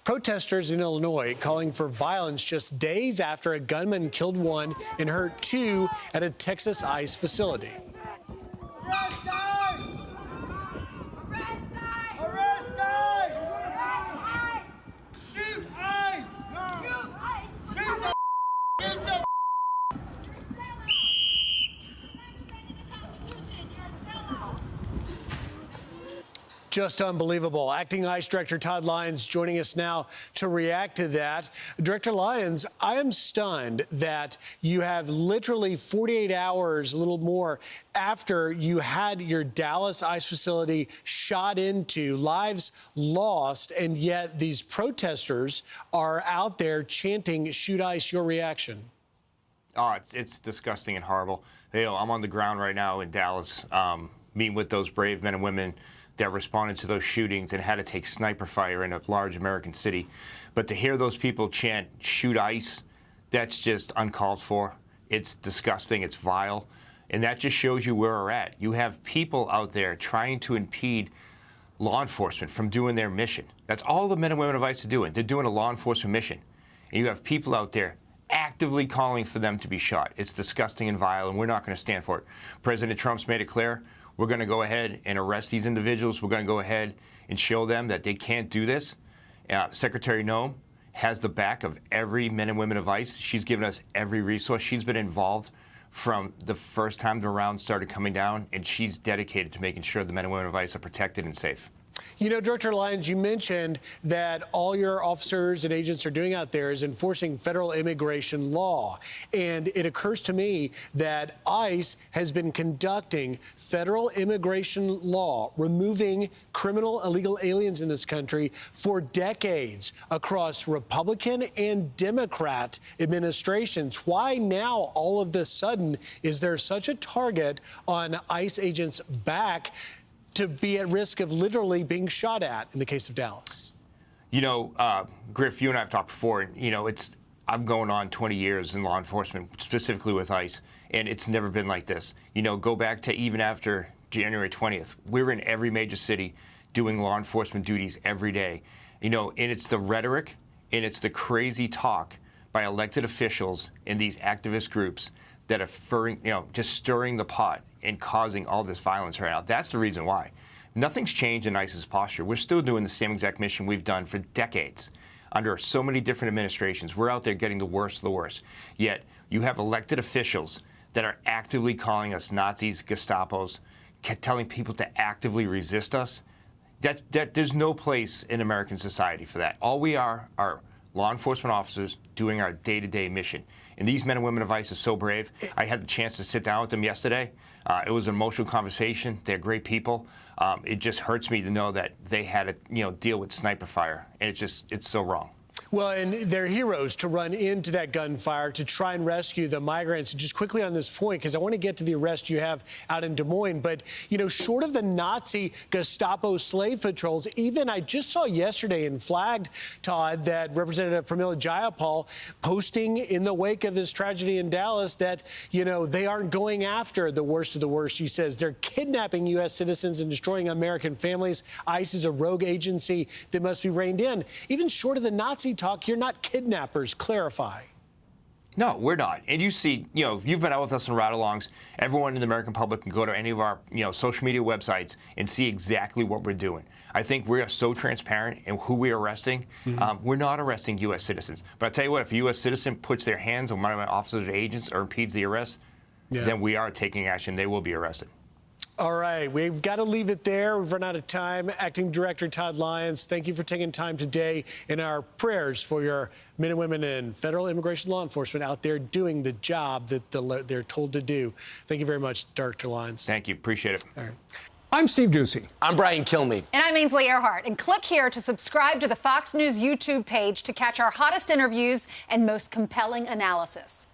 Protesters in Illinois calling for violence just days after a gunman killed one and hurt two at a Texas ICE facility. Arrest ICE! Arrest ICE! Arrest ICE! Shoot ICE! Shoot ICE! Shoot the Shoot the Just unbelievable. Acting ICE Director Todd Lyons joining us now to react to that. Director Lyons, I am stunned that you have literally 48 hours, a little more, after you had your Dallas ICE facility shot into, lives lost, and yet these protesters are out there chanting, "Shoot ICE." Your reaction? Oh, it's disgusting and horrible. You know, I'm on the ground right now in Dallas, meeting with those brave men and women that responded to those shootings and had to take sniper fire in a large American city. But to hear those people chant, "Shoot ICE," that's just uncalled for. It's disgusting. It's vile. And that just shows you where we're at. You have people out there trying to impede law enforcement from doing their mission. That's all the men and women of ICE are doing. They're doing a law enforcement mission. And you have people out there actively calling for them to be shot. It's disgusting and vile, and we're not going to stand for it. President Trump's made it clear. We're going to go ahead and arrest these individuals. We're going to go ahead and show them that they can't do this. Secretary Noem has the back of every men and women of ICE. She's given us every resource. She's been involved from the first time the rounds started coming down, and she's dedicated to making sure the men and women of ICE are protected and safe. You know, Director Lyons, you mentioned that all your officers and agents are doing out there is enforcing federal immigration law. And it occurs to me that ICE has been conducting federal immigration law, removing criminal illegal aliens in this country for decades across Republican and Democrat administrations. Why now, all of a sudden, is there such a target on ICE agents' back to be at risk of literally being shot at in the case of Dallas? You know, Griff, you and I have talked before, and, you know, I'm going on 20 years in law enforcement, specifically with ICE, and it's never been like this. You know, go back to even after January 20th. We were in every major city doing law enforcement duties every day. You know, and it's the rhetoric and it's the crazy talk by elected officials in these activist groups that are, just stirring the pot and causing all this violence right now. That's the reason why. Nothing's changed in ICE's posture. We're still doing the same exact mission we've done for decades under so many different administrations. We're out there getting the worst of the worst. Yet you have elected officials that are actively calling us Nazis, Gestapos, telling people to actively resist us. That there's no place in American society for that. All we are law enforcement officers doing our day-to-day mission. And these men and women of ICE are so brave. I had the chance to sit down with them yesterday. It was an emotional conversation. They're great people. It just hurts me to know that they had to, deal with sniper fire. And it's so wrong. Well, and they're heroes to run into that gunfire to try and rescue the migrants. Just quickly on this point, because I want to get to the arrest you have out in Des Moines, but, short of the Nazi Gestapo slave patrols, even I just saw yesterday and flagged, Todd, that Representative Pramila Jayapal posting in the wake of this tragedy in Dallas that, they aren't going after the worst of the worst. She says they're kidnapping U.S. citizens and destroying American families. ICE is a rogue agency that must be reined in. Even short of the Nazi talk, you're not kidnappers. Clarify. No, we're not. And you see, you've been out with us on ride-alongs. Everyone in the American public can go to any of our, social media websites and see exactly what we're doing. I think we are so transparent in who we are arresting. Mm-hmm. We're not arresting U.S. citizens. But I'll tell you what, if a U.S. citizen puts their hands on one of my officers or agents or impedes the arrest, then we are taking action. They will be arrested. All right, we've got to leave it there. We've run out of time. Acting Director Todd Lyons, thank you for taking time today, in our prayers for your men and women in federal immigration law enforcement out there doing the job that they're told to do. Thank you very much, Director Lyons. Thank you. Appreciate it. All right. I'm Steve Doocy. I'm Brian Kilmeade. And I'm Ainsley Earhart. And click here to subscribe to the Fox News YouTube page to catch our hottest interviews and most compelling analysis.